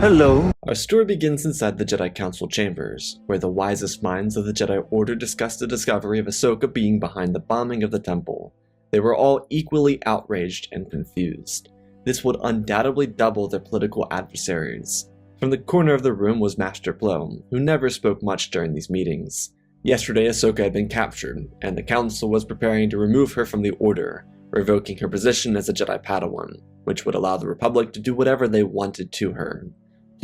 Hello. Our story begins inside the Jedi Council chambers, where the wisest minds of the Jedi Order discuss the discovery of Ahsoka being behind the bombing of the temple. They were all equally outraged and confused. This would undoubtedly double their political adversaries. From the corner of the room was Master Plo, who never spoke much during these meetings. Yesterday, Ahsoka had been captured, and the Council was preparing to remove her from the Order, revoking her position as a Jedi Padawan, which would allow the Republic to do whatever they wanted to her.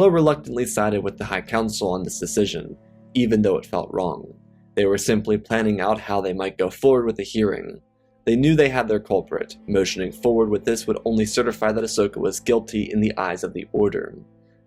Plo reluctantly sided with the High Council on this decision, even though it felt wrong. They were simply planning out how they might go forward with the hearing. They knew they had their culprit. Motioning forward with this would only certify that Ahsoka was guilty in the eyes of the Order.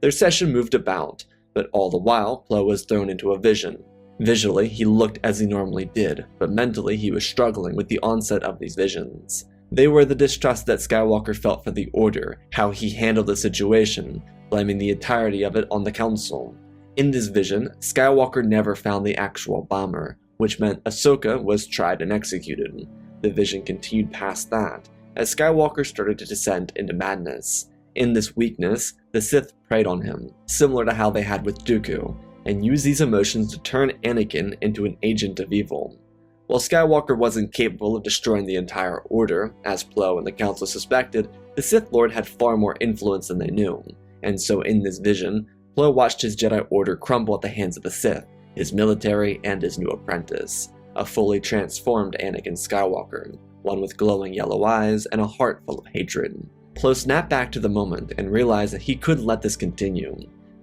Their session moved about, but all the while, Plo was thrown into a vision. Visually, he looked as he normally did, but mentally he was struggling with the onset of these visions. They were the distrust that Skywalker felt for the Order, how he handled the situation, blaming the entirety of it on the Council. In this vision, Skywalker never found the actual bomber, which meant Ahsoka was tried and executed. The vision continued past that, as Skywalker started to descend into madness. In this weakness, the Sith preyed on him, similar to how they had with Dooku, and used these emotions to turn Anakin into an agent of evil. While Skywalker wasn't capable of destroying the entire Order, as Plo and the Council suspected, the Sith Lord had far more influence than they knew. And so in this vision, Plo watched his Jedi Order crumble at the hands of the Sith, his military, and his new apprentice, a fully transformed Anakin Skywalker, one with glowing yellow eyes and a heart full of hatred. Plo snapped back to the moment and realized that he could let this continue,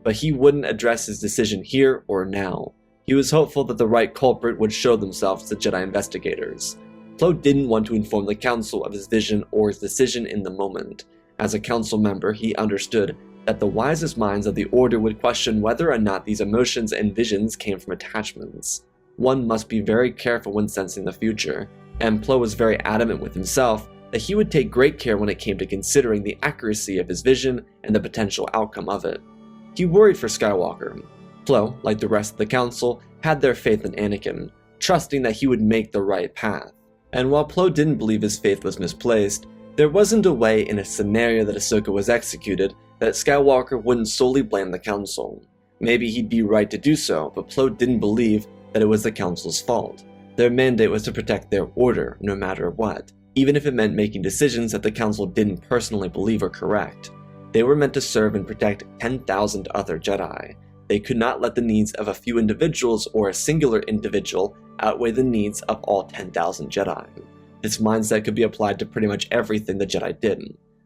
but he wouldn't address his decision here or now. He was hopeful that the right culprit would show themselves to Jedi investigators. Plo didn't want to inform the Council of his vision or his decision in the moment. As a Council member, he understood that the wisest minds of the Order would question whether or not these emotions and visions came from attachments. One must be very careful when sensing the future, and Plo was very adamant with himself that he would take great care when it came to considering the accuracy of his vision and the potential outcome of it. He worried for Skywalker. Plo, like the rest of the Council, had their faith in Anakin, trusting that he would make the right path. And while Plo didn't believe his faith was misplaced, there wasn't a way in a scenario that Ahsoka was executed that Skywalker wouldn't solely blame the Council. Maybe he'd be right to do so, but Plo didn't believe that it was the Council's fault. Their mandate was to protect their Order, no matter what, even if it meant making decisions that the Council didn't personally believe were correct. They were meant to serve and protect 10,000 other Jedi. They could not let the needs of a few individuals or a singular individual outweigh the needs of all 10,000 Jedi. This mindset could be applied to pretty much everything the Jedi did.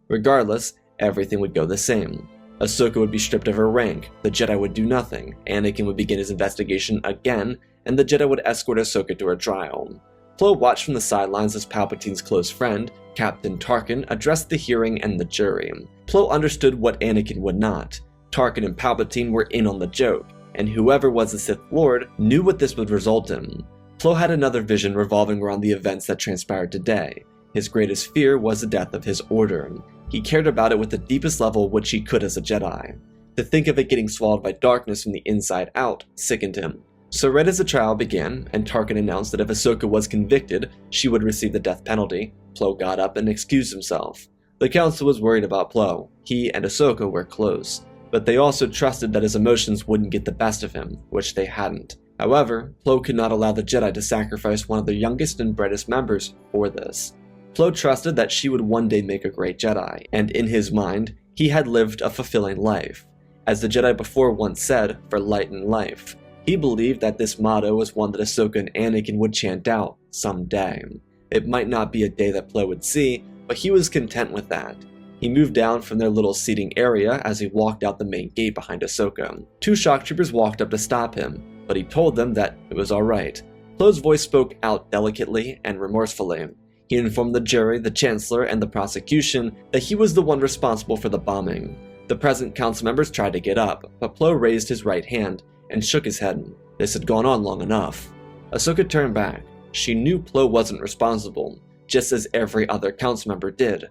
Regardless, everything would go the same. Ahsoka would be stripped of her rank, the Jedi would do nothing, Anakin would begin his investigation again, and the Jedi would escort Ahsoka to her trial. Plo watched from the sidelines as Palpatine's close friend, Captain Tarkin, addressed the hearing and the jury. Plo understood what Anakin would not. Tarkin and Palpatine were in on the joke, and whoever was the Sith Lord knew what this would result in. Plo had another vision revolving around the events that transpired today. His greatest fear was the death of his Order. He cared about it with the deepest level which he could as a Jedi. To think of it getting swallowed by darkness from the inside out sickened him. So right as the trial began, and Tarkin announced that if Ahsoka was convicted, she would receive the death penalty, Plo got up and excused himself. The Council was worried about Plo. He and Ahsoka were close, but they also trusted that his emotions wouldn't get the best of him, which they hadn't. However, Plo could not allow the Jedi to sacrifice one of their youngest and brightest members for this. Plo trusted that she would one day make a great Jedi, and in his mind, he had lived a fulfilling life. As the Jedi before once said, for light and life. He believed that this motto was one that Ahsoka and Anakin would chant out someday. It might not be a day that Plo would see, but he was content with that. He moved down from their little seating area as he walked out the main gate behind Ahsoka. Two shock troopers walked up to stop him, but he told them that it was alright. Plo's voice spoke out delicately and remorsefully. He informed the jury, the Chancellor, and the prosecution that he was the one responsible for the bombing. The present Council members tried to get up, but Plo raised his right hand and shook his head. This had gone on long enough. Ahsoka turned back. She knew Plo wasn't responsible, just as every other Council member did.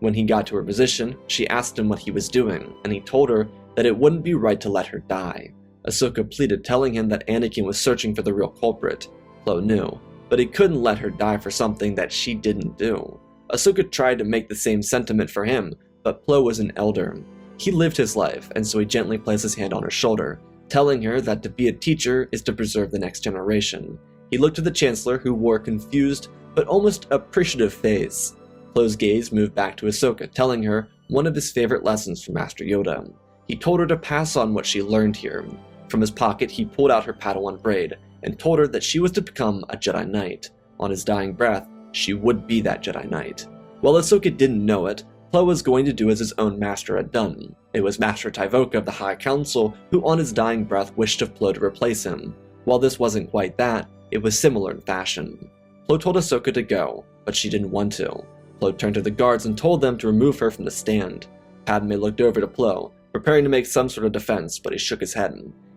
When he got to her position, she asked him what he was doing, and he told her that it wouldn't be right to let her die. Ahsoka pleaded, telling him that Anakin was searching for the real culprit. Plo knew, but he couldn't let her die for something that she didn't do. Ahsoka tried to make the same sentiment for him, but Plo was an elder. He lived his life, and so he gently placed his hand on her shoulder, telling her that to be a teacher is to preserve the next generation. He looked at the Chancellor, who wore a confused but almost appreciative face. Plo's gaze moved back to Ahsoka, telling her one of his favorite lessons from Master Yoda. He told her to pass on what she learned here. From his pocket, he pulled out her Padawan braid and told her that she was to become a Jedi Knight. On his dying breath, she would be that Jedi Knight. While Ahsoka didn't know it, Plo was going to do as his own master had done. It was Master Tyvoka of the High Council who on his dying breath wished of Plo to replace him. While this wasn't quite that, it was similar in fashion. Plo told Ahsoka to go, but she didn't want to. Plo turned to the guards and told them to remove her from the stand. Padme looked over to Plo, preparing to make some sort of defense, but he shook his head.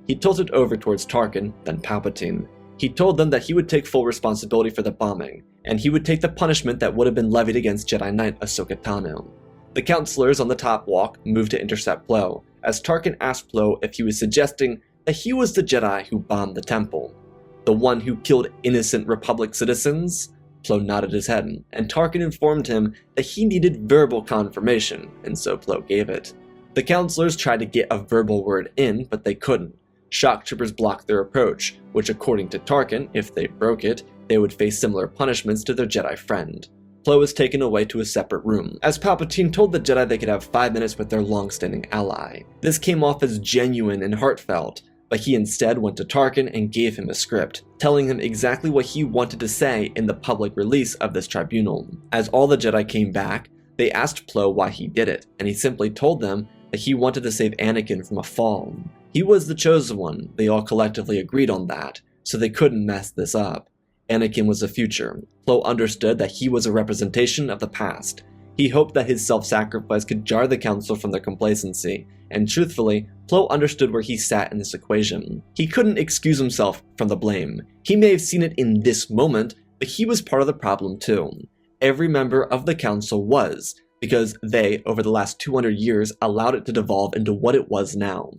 He tilted over towards Tarkin, then Palpatine. He told them that he would take full responsibility for the bombing, and he would take the punishment that would have been levied against Jedi Knight Ahsoka Tano. The counselors on the top walk moved to intercept Plo, as Tarkin asked Plo if he was suggesting that he was the Jedi who bombed the temple. The one who killed innocent Republic citizens? Plo nodded his head, and Tarkin informed him that he needed verbal confirmation, and so Plo gave it. The counselors tried to get a verbal word in, but they couldn't. Shock troopers blocked their approach, which according to Tarkin, if they broke it, they would face similar punishments to their Jedi friend. Plo was taken away to a separate room, as Palpatine told the Jedi they could have 5 minutes with their long-standing ally. This came off as genuine and heartfelt, but he instead went to Tarkin and gave him a script, telling him exactly what he wanted to say in the public release of this tribunal. As all the Jedi came back, they asked Plo why he did it, and he simply told them that he wanted to save Anakin from a fall. He was the chosen one, they all collectively agreed on that, so they couldn't mess this up. Anakin was the future. Plo understood that he was a representation of the past. He hoped that his self-sacrifice could jar the Council from their complacency, and truthfully, Plo understood where he sat in this equation. He couldn't excuse himself from the blame. He may have seen it in this moment, but he was part of the problem too. Every member of the Council was, because they, over the last 200 years, allowed it to devolve into what it was now.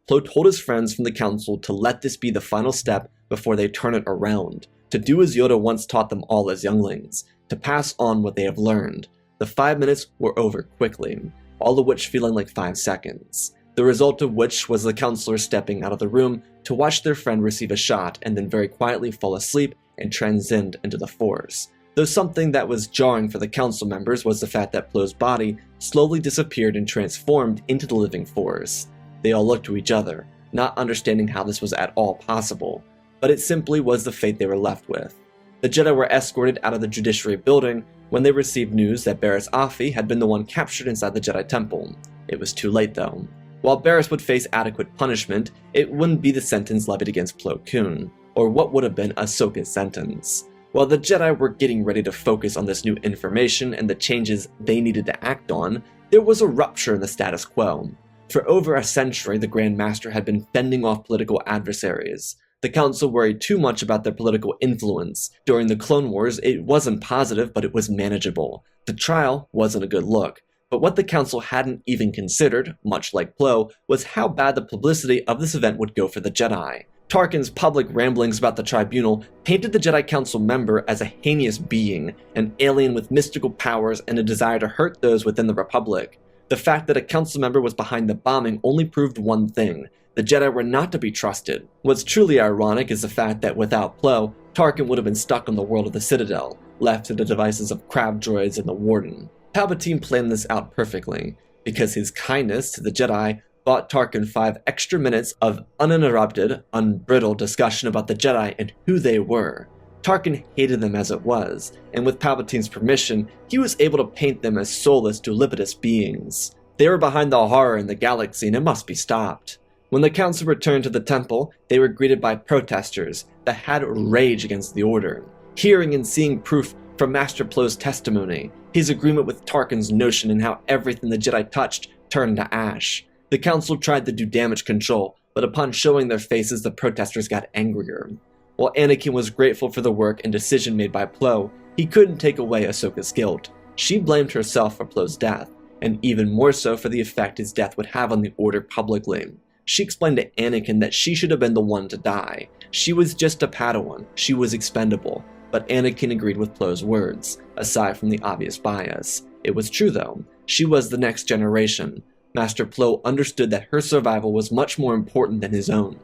Plo told his friends from the Council to let this be the final step before they turn it around, to do as Yoda once taught them all as younglings, to pass on what they have learned. The 5 minutes were over quickly, all of which feeling like 5 seconds, the result of which was the counselors stepping out of the room to watch their friend receive a shot and then very quietly fall asleep and transcend into the Force. Though something that was jarring for the council members was the fact that Plo's body slowly disappeared and transformed into the living Force. They all looked to each other, not understanding how this was at all possible, but it simply was the fate they were left with. The Jedi were escorted out of the Judiciary building when they received news that Barriss had been the one captured inside the Jedi Temple. It was too late though. While Barriss would face adequate punishment, it wouldn't be the sentence levied against Plo Koon, or what would have been Ahsoka's sentence. While the Jedi were getting ready to focus on this new information and the changes they needed to act on, there was a rupture in the status quo. For over a century, the Grandmaster had been fending off political adversaries. The Council worried too much about their political influence. During the Clone Wars, it wasn't positive, but it was manageable. The trial wasn't a good look. But what the Council hadn't even considered, much like Plo, was how bad the publicity of this event would go for the Jedi. Tarkin's public ramblings about the tribunal painted the Jedi Council member as a heinous being, an alien with mystical powers and a desire to hurt those within the Republic. The fact that a council member was behind the bombing only proved one thing: the Jedi were not to be trusted. What's truly ironic is the fact that without Plo, Tarkin would have been stuck on the world of the Citadel, left to the devices of crab droids and the Warden. Palpatine planned this out perfectly, because his kindness to the Jedi bought Tarkin 5 extra minutes of uninterrupted, unbridled discussion about the Jedi and who they were. Tarkin hated them as it was, and with Palpatine's permission, he was able to paint them as soulless, duplicitous beings. They were behind the horror in the galaxy and it must be stopped. When the Council returned to the temple, they were greeted by protesters that had rage against the Order. Hearing and seeing proof from Master Plo's testimony, his agreement with Tarkin's notion and how everything the Jedi touched turned to ash. The Council tried to do damage control, but upon showing their faces, the protesters got angrier. While Anakin was grateful for the work and decision made by Plo, he couldn't take away Ahsoka's guilt. She blamed herself for Plo's death, and even more so for the effect his death would have on the Order publicly. She explained to Anakin that she should have been the one to die. She was just a Padawan, she was expendable, but Anakin agreed with Plo's words, aside from the obvious bias. It was true though, she was the next generation. Master Plo understood that her survival was much more important than his own.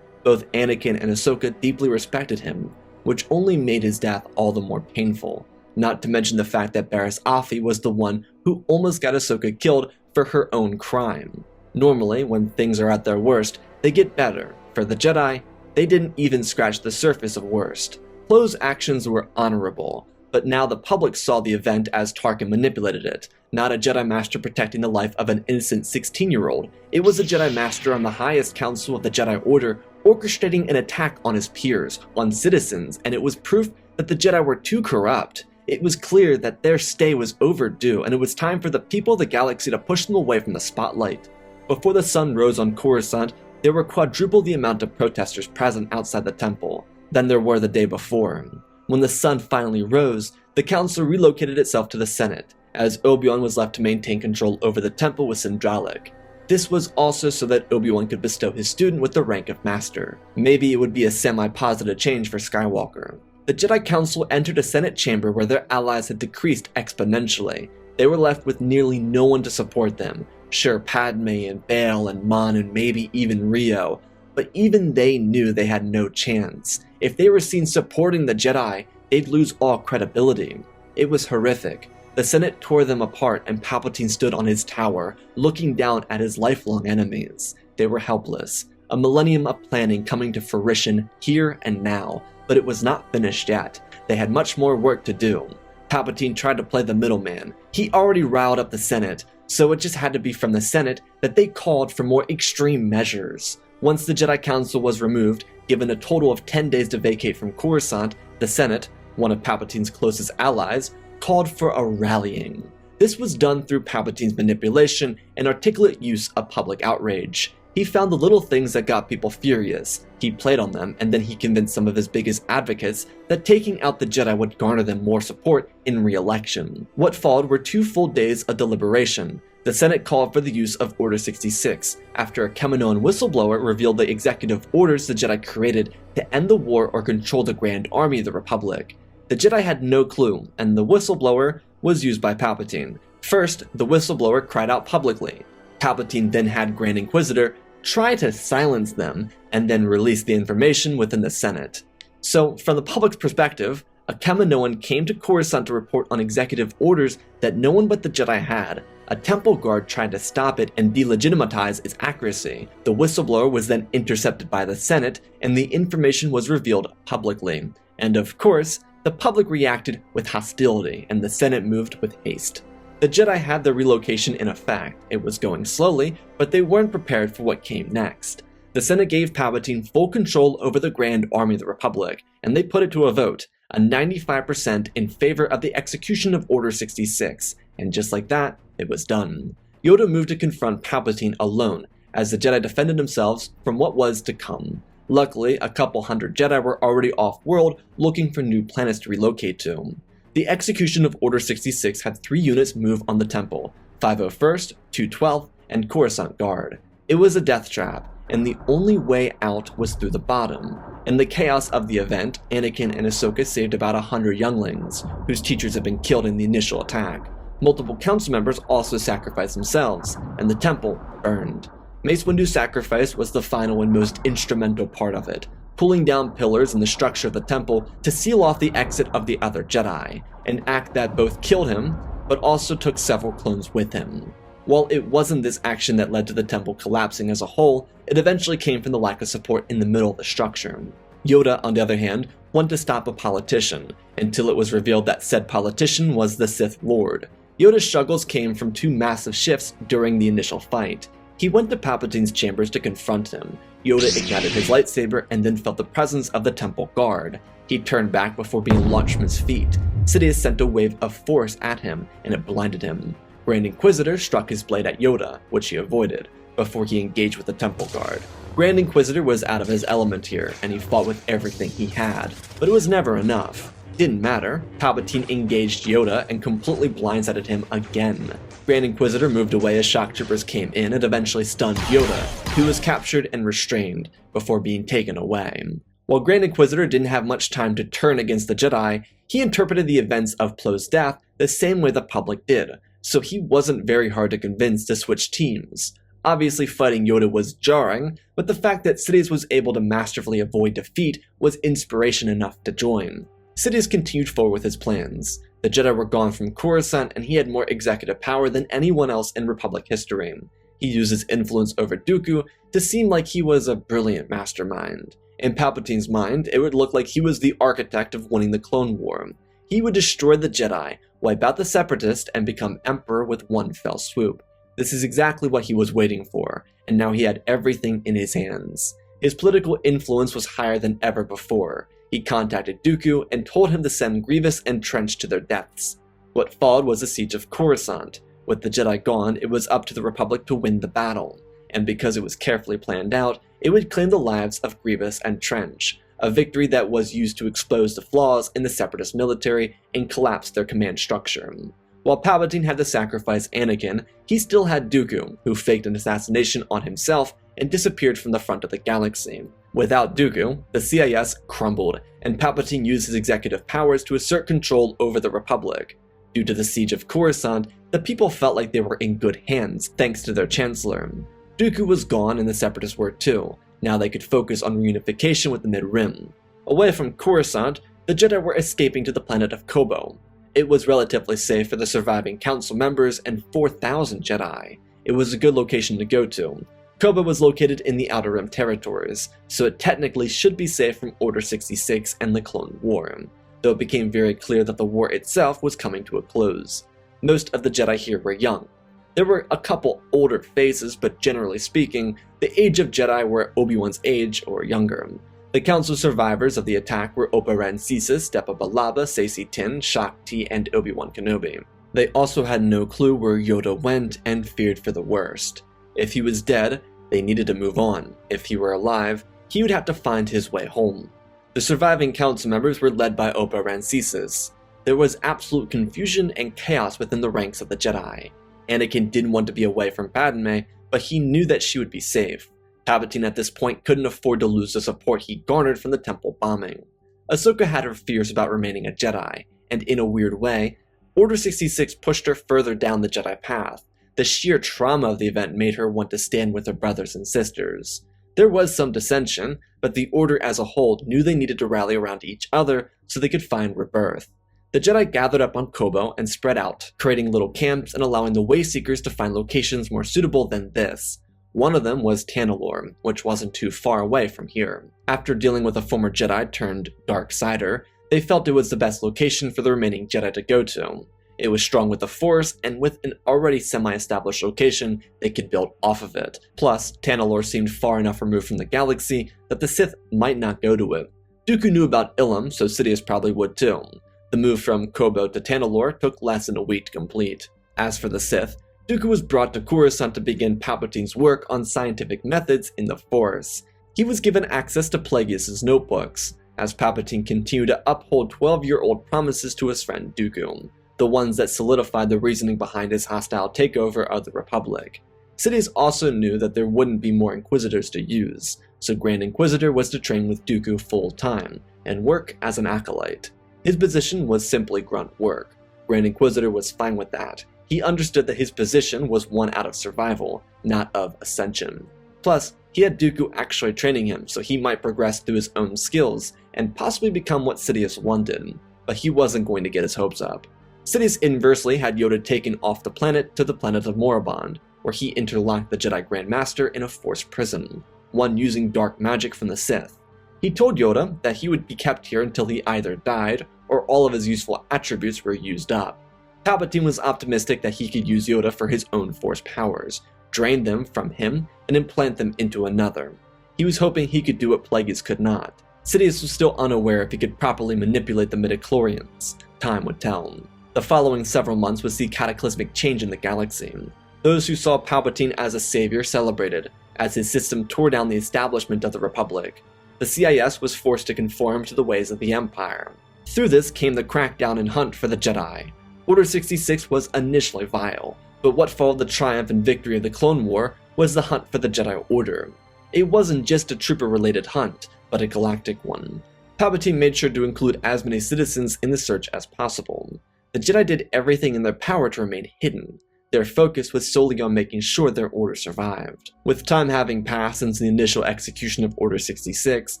Both Anakin and Ahsoka deeply respected him, which only made his death all the more painful, not to mention the fact that Barriss was the one who almost got Ahsoka killed for her own crime. Normally, when things are at their worst, they get better. For the Jedi, they didn't even scratch the surface of worst. Plo's actions were honorable, but now the public saw the event as Tarkin manipulated it, not a Jedi Master protecting the life of an innocent 16-year-old. It was a Jedi Master on the highest council of the Jedi Order orchestrating an attack on his peers, on citizens, and it was proof that the Jedi were too corrupt. It was clear that their stay was overdue, and it was time for the people of the galaxy to push them away from the spotlight. Before the sun rose on Coruscant, there were quadruple the amount of protesters present outside the temple than there were the day before. When the sun finally rose, the council relocated itself to the Senate, as Obi-Wan was left to maintain control over the temple with Sindralic. This was also so that Obi-Wan could bestow his student with the rank of Master. Maybe it would be a semi-positive change for Skywalker. The Jedi Council entered a Senate chamber where their allies had decreased exponentially. They were left with nearly no one to support them. Sure, Padme and Bail and Mon and maybe even Rio, but even they knew they had no chance. If they were seen supporting the Jedi, they'd lose all credibility. It was horrific. The Senate tore them apart and Palpatine stood on his tower, looking down at his lifelong enemies. They were helpless. A millennium of planning coming to fruition here and now, but it was not finished yet. They had much more work to do. Palpatine tried to play the middleman. He already riled up the Senate, so it just had to be from the Senate that they called for more extreme measures. Once the Jedi Council was removed, given a total of 10 days to vacate from Coruscant, the Senate, one of Palpatine's closest allies, called for a rallying. This was done through Palpatine's manipulation and articulate use of public outrage. He found the little things that got people furious. He played on them, and then he convinced some of his biggest advocates that taking out the Jedi would garner them more support in re-election. What followed were 2 full days of deliberation. The Senate called for the use of Order 66, after a Kaminoan whistleblower revealed the executive orders the Jedi created to end the war or control the Grand Army of the Republic. The Jedi had no clue, and the whistleblower was used by Palpatine. First, the whistleblower cried out publicly. Palpatine then had Grand Inquisitor try to silence them, and then release the information within the Senate. So, from the public's perspective, a Kaminoan came to Coruscant to report on executive orders that no one but the Jedi had. A temple guard tried to stop it and delegitimize its accuracy. The whistleblower was then intercepted by the Senate, and the information was revealed publicly. And of course, the public reacted with hostility, and the Senate moved with haste. The Jedi had their relocation in effect. It was going slowly, but they weren't prepared for what came next. The Senate gave Palpatine full control over the Grand Army of the Republic, and they put it to a vote, a 95% in favor of the execution of Order 66, and just like that, it was done. Yoda moved to confront Palpatine alone, as the Jedi defended themselves from what was to come. Luckily, a couple hundred Jedi were already off-world looking for new planets to relocate to. The execution of Order 66 had 3 units move on the temple, 501st, 212th, and Coruscant Guard. It was a death trap, and the only way out was through the bottom. In the chaos of the event, Anakin and Ahsoka saved about 100 younglings, whose teachers had been killed in the initial attack. Multiple council members also sacrificed themselves, and the temple burned. Mace Windu's sacrifice was the final and most instrumental part of it, pulling down pillars in the structure of the temple to seal off the exit of the other Jedi, an act that both killed him, but also took several clones with him. While it wasn't this action that led to the temple collapsing as a whole, it eventually came from the lack of support in the middle of the structure. Yoda, on the other hand, wanted to stop a politician, until it was revealed that said politician was the Sith Lord. Yoda's struggles came from 2 massive shifts during the initial fight. He went to Palpatine's chambers to confront him. Yoda ignited his lightsaber and then felt the presence of the temple guard. He turned back before being launched from his feet. Sidious sent a wave of force at him, and it blinded him. Grand Inquisitor struck his blade at Yoda, which he avoided, before he engaged with the temple guard. Grand Inquisitor was out of his element here, and he fought with everything he had, but it was never enough. Didn't matter. Palpatine engaged Yoda and completely blindsided him again. Grand Inquisitor moved away as shock troopers came in and eventually stunned Yoda, who was captured and restrained before being taken away. While Grand Inquisitor didn't have much time to turn against the Jedi, he interpreted the events of Plo's death the same way the public did, so he wasn't very hard to convince to switch teams. Obviously, fighting Yoda was jarring, but the fact that Sidious was able to masterfully avoid defeat was inspiration enough to join. Sidious continued forward with his plans. The Jedi were gone from Coruscant, and he had more executive power than anyone else in Republic history. He used his influence over Dooku to seem like he was a brilliant mastermind. In Palpatine's mind, it would look like he was the architect of winning the Clone War. He would destroy the Jedi, wipe out the Separatists, and become Emperor with one fell swoop. This is exactly what he was waiting for, and now he had everything in his hands. His political influence was higher than ever before. He contacted Dooku and told him to send Grievous and Trench to their deaths. What followed was the siege of Coruscant. With the Jedi gone, it was up to the Republic to win the battle, and because it was carefully planned out, it would claim the lives of Grievous and Trench, a victory that was used to expose the flaws in the Separatist military and collapse their command structure. While Palpatine had to sacrifice Anakin, he still had Dooku, who faked an assassination on himself and disappeared from the front of the galaxy. Without Dooku, the CIS crumbled, and Palpatine used his executive powers to assert control over the Republic. Due to the siege of Coruscant, the people felt like they were in good hands thanks to their Chancellor. Dooku was gone and the Separatists were too. Now they could focus on reunification with the Mid-Rim. Away from Coruscant, the Jedi were escaping to the planet of Kobo. It was relatively safe for the surviving Council members and 4,000 Jedi. It was a good location to go to. Kobo was located in the Outer Rim territories, so it technically should be safe from Order 66 and the Clone War, though it became very clear that the war itself was coming to a close. Most of the Jedi here were young. There were a couple older faces, but generally speaking, the age of Jedi were at Obi-Wan's age or younger. The Council survivors of the attack were Oppa Rancisis, Depa Billaba, Saesee Tiin, Shaak-Ti, and Obi-Wan Kenobi. They also had no clue where Yoda went and feared for the worst. If he was dead, they needed to move on. If he were alive, he would have to find his way home. The surviving Council members were led by Oppa Rancisis. There was absolute confusion and chaos within the ranks of the Jedi. Anakin didn't want to be away from Padme, but he knew that she would be safe. Palpatine at this point couldn't afford to lose the support he garnered from the temple bombing. Ahsoka had her fears about remaining a Jedi, and in a weird way, Order 66 pushed her further down the Jedi path. The sheer trauma of the event made her want to stand with her brothers and sisters. There was some dissension, but the Order as a whole knew they needed to rally around each other so they could find rebirth. The Jedi gathered up on Kobo and spread out, creating little camps and allowing the Wayseekers to find locations more suitable than this. One of them was Tanalorr, which wasn't too far away from here. After dealing with a former Jedi turned Dark Sider, they felt it was the best location for the remaining Jedi to go to. It was strong with the Force, and with an already semi-established location, they could build off of it. Plus, Tanalorr seemed far enough removed from the galaxy that the Sith might not go to it. Dooku knew about Ilum, so Sidious probably would too. The move from Kobo to Tanalorr took less than a week to complete. As for the Sith, Dooku was brought to Coruscant to begin Palpatine's work on scientific methods in the Force. He was given access to Plagueis' notebooks, as Palpatine continued to uphold 12-year-old promises to his friend Dooku, the ones that solidified the reasoning behind his hostile takeover of the Republic. Sidious also knew that there wouldn't be more Inquisitors to use, so Grand Inquisitor was to train with Dooku full-time, and work as an acolyte. His position was simply grunt work. Grand Inquisitor was fine with that. He understood that his position was one out of survival, not of ascension. Plus, he had Dooku actually training him, so he might progress through his own skills and possibly become what Sidious wanted, but he wasn't going to get his hopes up. Sidious inversely had Yoda taken off the planet to the planet of Moraband, where he interlocked the Jedi Grandmaster in a Force prison, one using dark magic from the Sith. He told Yoda that he would be kept here until he either died or all of his useful attributes were used up. Palpatine was optimistic that he could use Yoda for his own Force powers, drain them from him, and implant them into another. He was hoping he could do what Plagueis could not. Sidious was still unaware if he could properly manipulate the midichlorians. Time would tell. The following several months would see cataclysmic change in the galaxy. Those who saw Palpatine as a savior celebrated, as his system tore down the establishment of the Republic. The CIS was forced to conform to the ways of the Empire. Through this came the crackdown and hunt for the Jedi. Order 66 was initially vile, but what followed the triumph and victory of the Clone War was the hunt for the Jedi Order. It wasn't just a trooper-related hunt, but a galactic one. Palpatine made sure to include as many citizens in the search as possible. The Jedi did everything in their power to remain hidden. Their focus was solely on making sure their order survived. With time having passed since the initial execution of Order 66,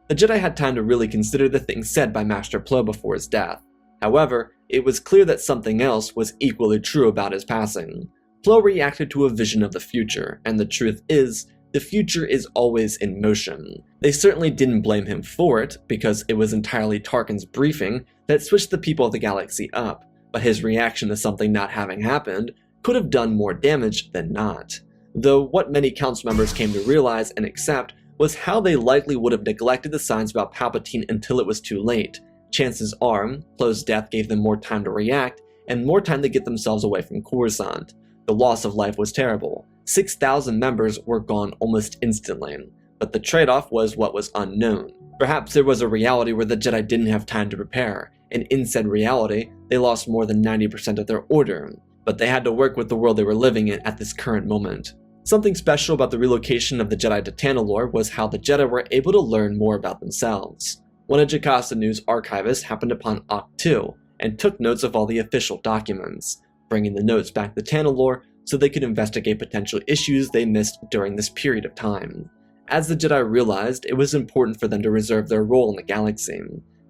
the Jedi had time to really consider the things said by Master Plo before his death. However, it was clear that something else was equally true about his passing. Plo reacted to a vision of the future, and the truth is, the future is always in motion. They certainly didn't blame him for it, because it was entirely Tarkin's briefing that switched the people of the galaxy up, but his reaction to something not having happened could have done more damage than not. Though what many council members came to realize and accept was how they likely would have neglected the signs about Palpatine until it was too late. Chances are, Plo's death gave them more time to react, and more time to get themselves away from Coruscant. The loss of life was terrible. 6,000 members were gone almost instantly, but the trade-off was what was unknown. Perhaps there was a reality where the Jedi didn't have time to prepare, and in said reality, they lost more than 90% of their order, but they had to work with the world they were living in at this current moment. Something special about the relocation of the Jedi to Tanalorr was how the Jedi were able to learn more about themselves. One of Jocasta News' archivists happened upon Ahch-To and took notes of all the official documents, bringing the notes back to Tanalorr so they could investigate potential issues they missed during this period of time. As the Jedi realized, it was important for them to reserve their role in the galaxy.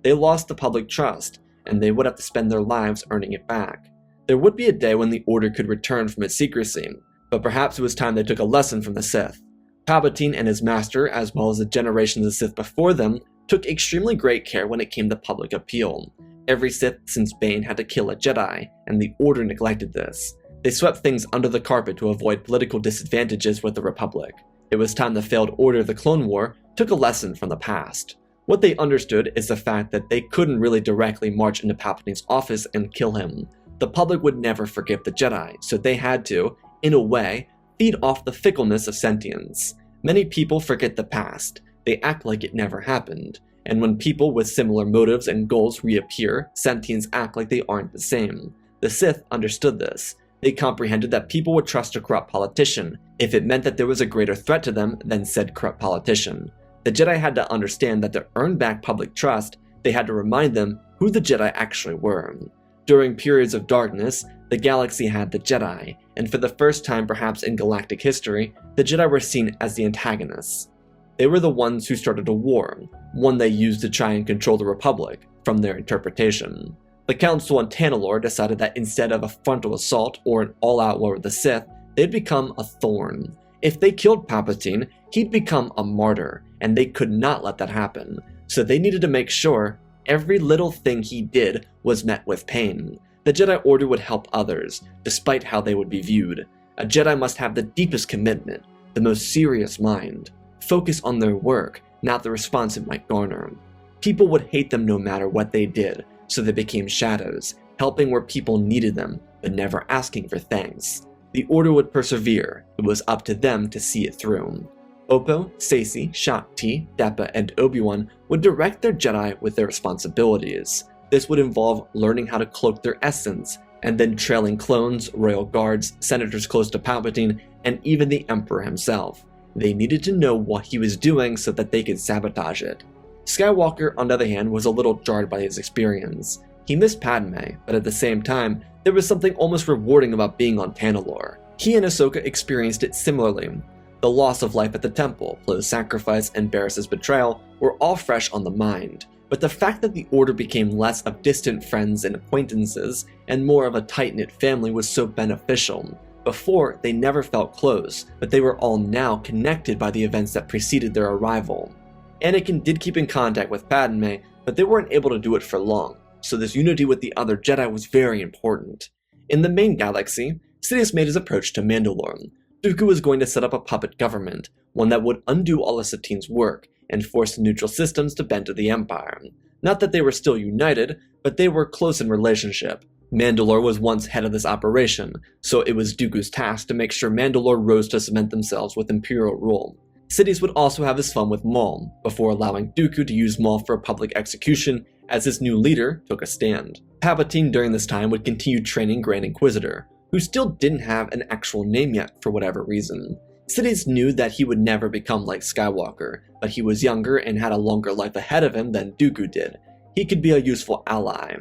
They lost the public trust, and they would have to spend their lives earning it back. There would be a day when the Order could return from its secrecy, but perhaps it was time they took a lesson from the Sith. Palpatine and his master, as well as the generations of Sith before them, took extremely great care when it came to public appeal. Every Sith since Bane had to kill a Jedi, and the Order neglected this. They swept things under the carpet to avoid political disadvantages with the Republic. It was time the failed Order of the Clone War took a lesson from the past. What they understood is the fact that they couldn't really directly march into Palpatine's office and kill him. The public would never forgive the Jedi, so they had to, in a way, feed off the fickleness of sentience. Many people forget the past. They act like it never happened. And when people with similar motives and goals reappear, sentients act like they aren't the same. The Sith understood this. They comprehended that people would trust a corrupt politician if it meant that there was a greater threat to them than said corrupt politician. The Jedi had to understand that to earn back public trust, they had to remind them who the Jedi actually were. During periods of darkness, the galaxy had the Jedi, and for the first time perhaps in galactic history, the Jedi were seen as the antagonists. They were the ones who started a war, one they used to try and control the Republic, from their interpretation. The Council on Tanalorr decided that instead of a frontal assault or an all-out war with the Sith, they'd become a thorn. If they killed Palpatine, he'd become a martyr, and they could not let that happen, so they needed to make sure every little thing he did was met with pain. The Jedi Order would help others, despite how they would be viewed. A Jedi must have the deepest commitment, the most serious mind. Focus on their work, not the response it might garner. People would hate them no matter what they did, so they became shadows, helping where people needed them, but never asking for thanks. The Order would persevere. It was up to them to see it through. Oppo, Saci, Shakti, Dappa, and Obi-Wan would direct their Jedi with their responsibilities. This would involve learning how to cloak their essence, and then trailing clones, royal guards, senators close to Palpatine, and even the Emperor himself. They needed to know what he was doing so that they could sabotage it. Skywalker, on the other hand, was a little jarred by his experience. He missed Padme, but at the same time, there was something almost rewarding about being on Tanalorr. He and Ahsoka experienced it similarly. The loss of life at the temple, Plo's sacrifice, and Barriss' betrayal were all fresh on the mind, but the fact that the Order became less of distant friends and acquaintances and more of a tight-knit family was so beneficial. Before, they never felt close, but they were all now connected by the events that preceded their arrival. Anakin did keep in contact with Padme, but they weren't able to do it for long, so this unity with the other Jedi was very important. In the main galaxy, Sidious made his approach to Mandalore. Dooku was going to set up a puppet government, one that would undo all of Satine's work and force the neutral systems to bend to the Empire. Not that they were still united, but they were close in relationship. Mandalore was once head of this operation, so it was Dooku's task to make sure Mandalore rose to cement themselves with Imperial rule. Sidious would also have his fun with Maul, before allowing Dooku to use Maul for a public execution as his new leader took a stand. Palpatine during this time would continue training Grand Inquisitor, who still didn't have an actual name yet for whatever reason. Sidious knew that he would never become like Skywalker, but he was younger and had a longer life ahead of him than Dooku did. He could be a useful ally.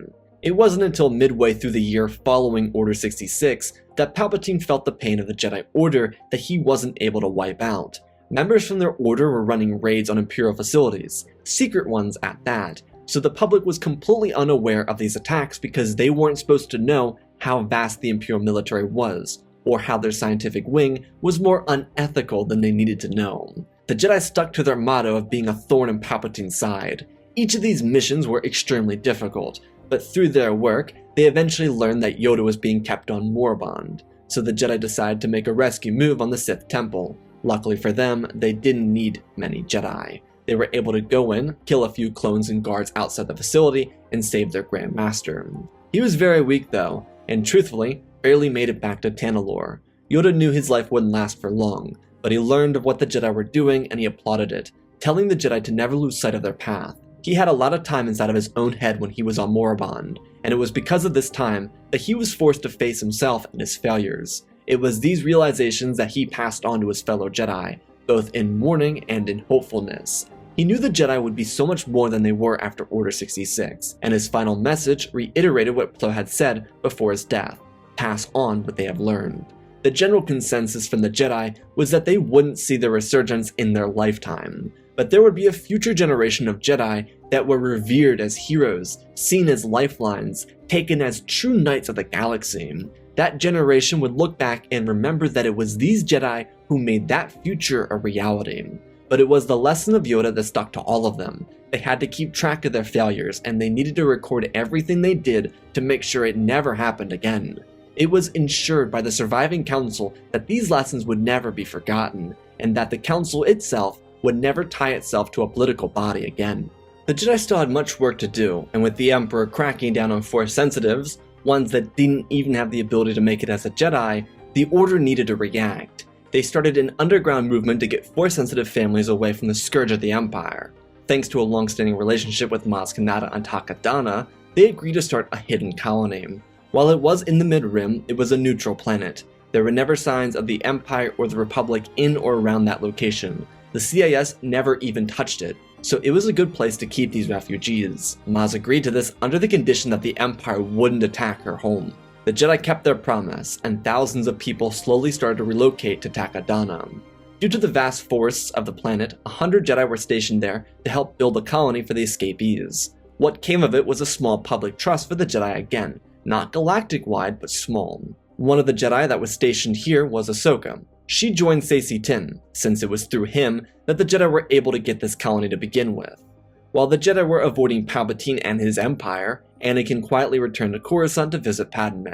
It wasn't until midway through the year following Order 66 that Palpatine felt the pain of the Jedi Order that he wasn't able to wipe out. Members from their order were running raids on Imperial facilities, secret ones at that, so the public was completely unaware of these attacks because they weren't supposed to know how vast the Imperial military was, or how their scientific wing was more unethical than they needed to know. The Jedi stuck to their motto of being a thorn in Palpatine's side. Each of these missions were extremely difficult, but through their work, they eventually learned that Yoda was being kept on Moribund, so the Jedi decided to make a rescue move on the Sith temple. Luckily for them, they didn't need many Jedi. They were able to go in, kill a few clones and guards outside the facility, and save their Grandmaster. He was very weak though, and truthfully, barely made it back to Tanalorr. Yoda knew his life wouldn't last for long, but he learned of what the Jedi were doing and he applauded it, telling the Jedi to never lose sight of their path. He had a lot of time inside of his own head when he was on Moribund, and it was because of this time that he was forced to face himself and his failures. It was these realizations that he passed on to his fellow Jedi, both in mourning and in hopefulness. He knew the Jedi would be so much more than they were after Order 66, and his final message reiterated what Plo had said before his death: pass on what they have learned. The general consensus from the Jedi was that they wouldn't see the resurgence in their lifetime, but there would be a future generation of Jedi that were revered as heroes, seen as lifelines, taken as true knights of the galaxy. That generation would look back and remember that it was these Jedi who made that future a reality. But it was the lesson of Yoda that stuck to all of them. They had to keep track of their failures, and they needed to record everything they did to make sure it never happened again. It was ensured by the surviving council that these lessons would never be forgotten, and that the council itself would never tie itself to a political body again. The Jedi still had much work to do, and with the Emperor cracking down on Force sensitives, ones that didn't even have the ability to make it as a Jedi, the Order needed to react. They started an underground movement to get Force-sensitive families away from the scourge of the Empire. Thanks to a long-standing relationship with Maz Kanata on Takodana, they agreed to start a hidden colony. While it was in the Mid-Rim, it was a neutral planet. There were never signs of the Empire or the Republic in or around that location. The CIS never even touched it, so it was a good place to keep these refugees. Maz agreed to this under the condition that the Empire wouldn't attack her home. The Jedi kept their promise, and thousands of people slowly started to relocate to Takodana. Due to the vast forests of the planet, 100 Jedi were stationed there to help build a colony for the escapees. What came of it was a small public trust for the Jedi again, not galactic-wide, but small. One of the Jedi that was stationed here was Ahsoka. She joined Saesee Tiin, since it was through him that the Jedi were able to get this colony to begin with. While the Jedi were avoiding Palpatine and his empire, Anakin quietly returned to Coruscant to visit Padme.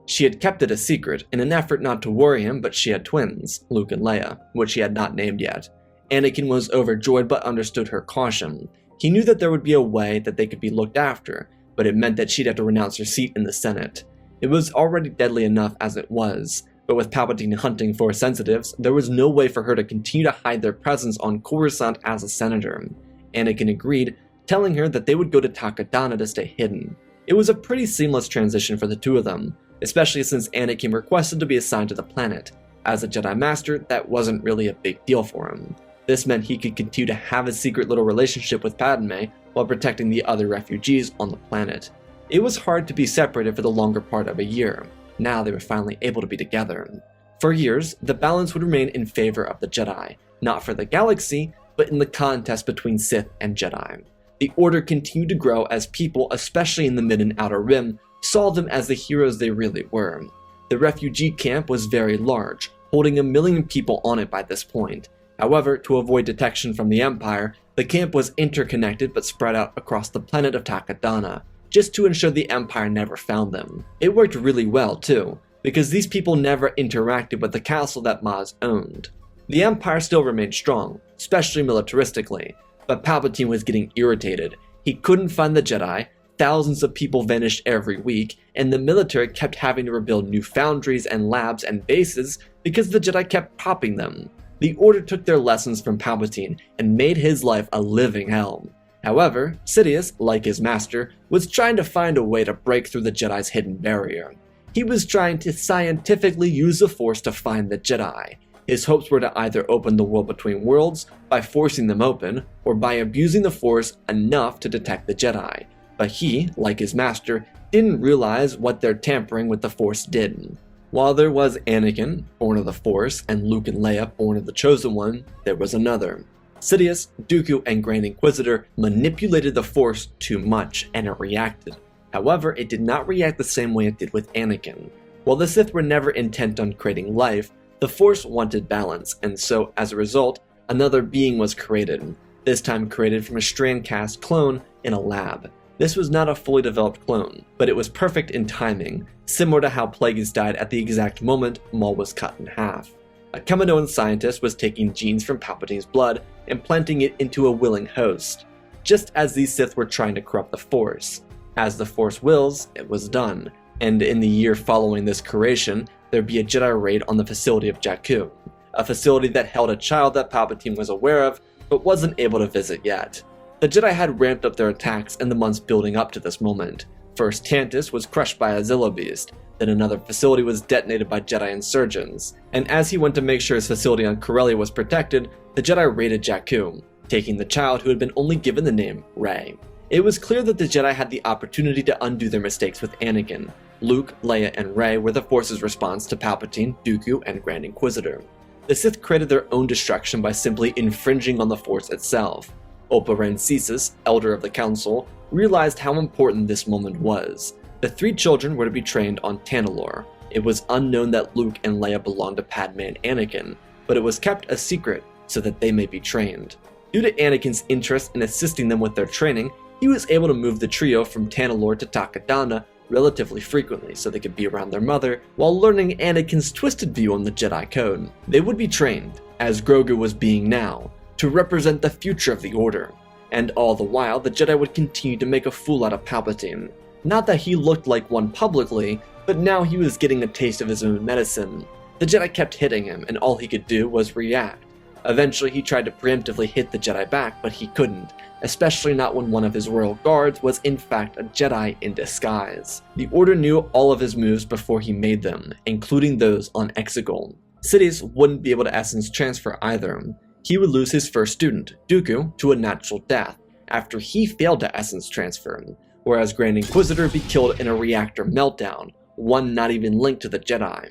She had kept it a secret in an effort not to worry him, but she had twins, Luke and Leia, which he had not named yet. Anakin was overjoyed but understood her caution. He knew that there would be a way that they could be looked after, but it meant that she'd have to renounce her seat in the Senate. It was already deadly enough as it was, but with Palpatine hunting Force sensitives, there was no way for her to continue to hide their presence on Coruscant as a senator. Anakin agreed, telling her that they would go to Takodana to stay hidden. It was a pretty seamless transition for the two of them, especially since Anakin requested to be assigned to the planet. As a Jedi Master, that wasn't really a big deal for him. This meant he could continue to have a secret little relationship with Padme while protecting the other refugees on the planet. It was hard to be separated for the longer part of a year. Now they were finally able to be together. For years, the balance would remain in favor of the Jedi, not for the galaxy, but in the contest between Sith and Jedi. The Order continued to grow as people, especially in the Mid and Outer Rim, saw them as the heroes they really were. The refugee camp was very large, holding 1 million people on it by this point. However, to avoid detection from the Empire, the camp was interconnected but spread out across the planet of Takodana, just to ensure the Empire never found them. It worked really well too, because these people never interacted with the castle that Maz owned. The Empire still remained strong, especially militaristically, but Palpatine was getting irritated. He couldn't find the Jedi, thousands of people vanished every week, and the military kept having to rebuild new foundries and labs and bases because the Jedi kept popping them. The Order took their lessons from Palpatine and made his life a living hell. However, Sidious, like his master, was trying to find a way to break through the Jedi's hidden barrier. He was trying to scientifically use the Force to find the Jedi. His hopes were to either open the world between worlds by forcing them open, or by abusing the Force enough to detect the Jedi. but he, like his master, didn't realize what their tampering with the Force did. While there was Anakin, born of the Force, and Luke and Leia, born of the Chosen One, there was another. Sidious, Dooku, and Grand Inquisitor manipulated the Force too much, and it reacted. However, it did not react the same way it did with Anakin. While the Sith were never intent on creating life, the Force wanted balance, and so, as a result, another being was created, this time created from a strand-cast clone in a lab. This was not a fully developed clone, but it was perfect in timing, similar to how Plagueis died at the exact moment Maul was cut in half. A Kaminoan scientist was taking genes from Palpatine's blood and planting it into a willing host, just as these Sith were trying to corrupt the Force. As the Force wills, it was done, and in the year following this creation, there'd be a Jedi raid on the facility of Jakku, a facility that held a child that Palpatine was aware of, but wasn't able to visit yet. The Jedi had ramped up their attacks in the months building up to this moment. First, Tantus was crushed by a Zillo Beast, then another facility was detonated by Jedi insurgents, and as he went to make sure his facility on Corellia was protected, the Jedi raided Jakku, taking the child who had been only given the name Rey. It was clear that the Jedi had the opportunity to undo their mistakes with Anakin. Luke, Leia, and Rey were the Force's response to Palpatine, Dooku, and Grand Inquisitor. The Sith created their own destruction by simply infringing on the Force itself. Oppa Rancisis, Elder of the Council, realized how important this moment was. The three children were to be trained on Tanalorr. It was unknown that Luke and Leia belonged to Padme and Anakin, but it was kept a secret so that they may be trained. Due to Anakin's interest in assisting them with their training, he was able to move the trio from Tanalorr to Takodana relatively frequently so they could be around their mother while learning Anakin's twisted view on the Jedi Code. They would be trained, as Grogu was being now, to represent the future of the Order, and all the while the Jedi would continue to make a fool out of Palpatine. Not that he looked like one publicly, but now he was getting a taste of his own medicine. The Jedi kept hitting him, and all he could do was react. Eventually he tried to preemptively hit the Jedi back, but he couldn't, especially not when one of his royal guards was in fact a Jedi in disguise. The Order knew all of his moves before he made them, including those on Exegol. Sidious wouldn't be able to essence transfer either. He would lose his first student, Dooku, to a natural death, after he failed to essence transfer, whereas Grand Inquisitor would be killed in a reactor meltdown, one not even linked to the Jedi.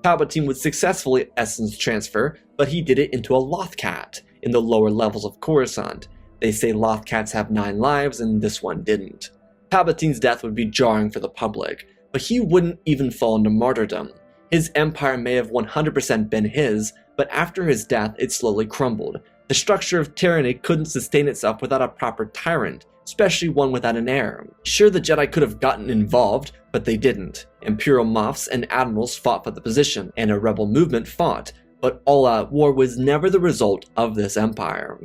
Palpatine would successfully essence transfer, but he did it into a Lothcat in the lower levels of Coruscant. They say Lothcats have 9 lives and this one didn't. Palpatine's death would be jarring for the public, but he wouldn't even fall into martyrdom. His empire may have 100% been his, but after his death it slowly crumbled. The structure of tyranny couldn't sustain itself without a proper tyrant, especially one without an heir. Sure, the Jedi could have gotten involved, but they didn't. Imperial Moffs and Admirals fought for the position, and a rebel movement fought, but all-out war was never the result of this empire.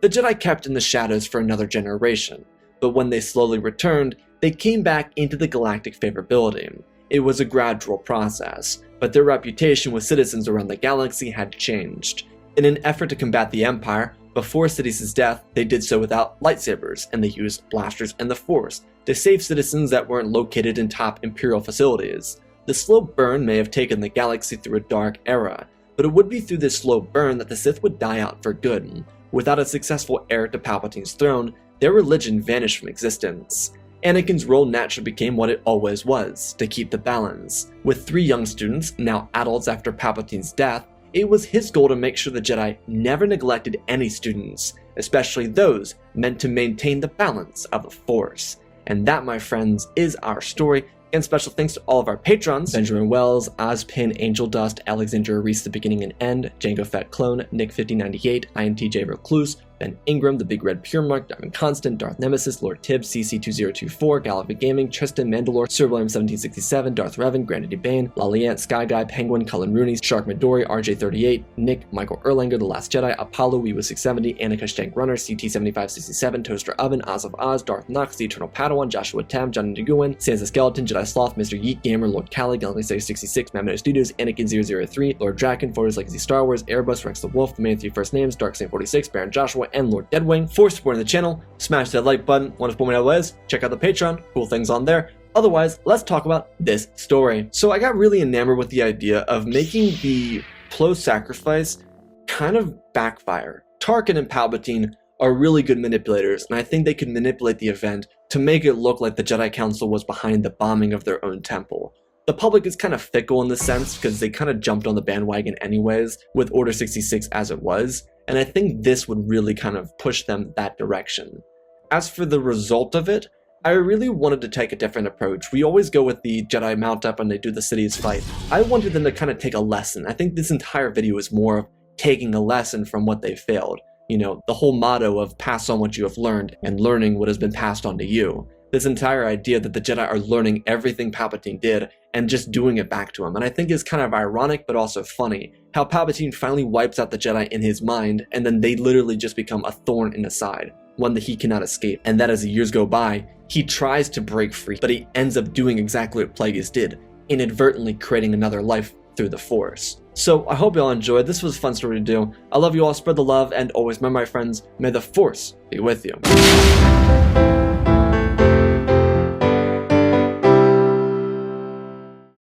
The Jedi kept in the shadows for another generation, but when they slowly returned, they came back into the galactic favorability. It was a gradual process, but their reputation with citizens around the galaxy had changed. In an effort to combat the Empire, before Sidious's death, they did so without lightsabers, and they used blasters and the Force to save citizens that weren't located in top Imperial facilities. The slow burn may have taken the galaxy through a dark era, but it would be through this slow burn that the Sith would die out for good. Without a successful heir to Palpatine's throne, their religion vanished from existence. Anakin's role naturally became what it always was, to keep the balance. With 3 young students, now adults after Palpatine's death, it was his goal to make sure the Jedi never neglected any students, especially those meant to maintain the balance of the Force. And that, my friends, is our story. And special thanks to all of our patrons: Benjamin Wells, Ozpin, Angel Dust, Alexandra Reese, The Beginning and End, Django Fat Clone, Nick5098, INTJ Recluse, Ben Ingram, The Big Red Pure Mark, Diamond Constant, Darth Nemesis, Lord Tibbs, CC2024, Galactic Gaming, Tristan Mandalore, Sir William 1767, Darth Revan, Granity Bane, Laliant, Sky Guy, Penguin, Cullen Rooney, Shark Midori, RJ38, Nick, Michael Erlanger, The Last Jedi, Apollo, Weewa670, Annika Stank Runner, CT7567, Toaster Oven, Oz of Oz, Darth Nox, The Eternal Padawan, Joshua Tam, Johnny DeGuin, Sansa Skeleton, Jedi Sloth, Mr. Yeet Gamer, Lord Cali, Galaxy 66, Mammoth Studios, Anakin003, Lord Draken, Photos Legacy Star Wars, Airbus, Rex the Wolf, The Man 3 First Names, Dark Saint 46, Baron Joshua, and Lord Deadwing. For supporting the channel, smash that like button. Want to support me otherwise? Check out the Patreon, cool things on there. Otherwise, let's talk about this story. So I got really enamored with the idea of making the Plo sacrifice kind of backfire. Tarkin and Palpatine are really good manipulators, and I think they could manipulate the event to make it look like the Jedi Council was behind the bombing of their own temple. The public is kind of fickle in this sense because they kind of jumped on the bandwagon anyways with Order 66 as it was, and I think this would really kind of push them that direction. As for the result of it, I really wanted to take a different approach. We always go with the Jedi mount up and they do the cities fight. I wanted them to kind of take a lesson. I think this entire video is more of taking a lesson from what they failed. You know, the whole motto of pass on what you have learned and learning what has been passed on to you. This entire idea that the Jedi are learning everything Palpatine did and just doing it back to him. And I think is kind of ironic but also funny how Palpatine finally wipes out the Jedi in his mind and then they literally just become a thorn in his side, one that he cannot escape. And that as the years go by, he tries to break free, but he ends up doing exactly what Plagueis did, inadvertently creating another life through the Force. So I hope you all enjoyed. This was a fun story to do. I love you all, spread the love, and always remember, my friends, may the Force be with you.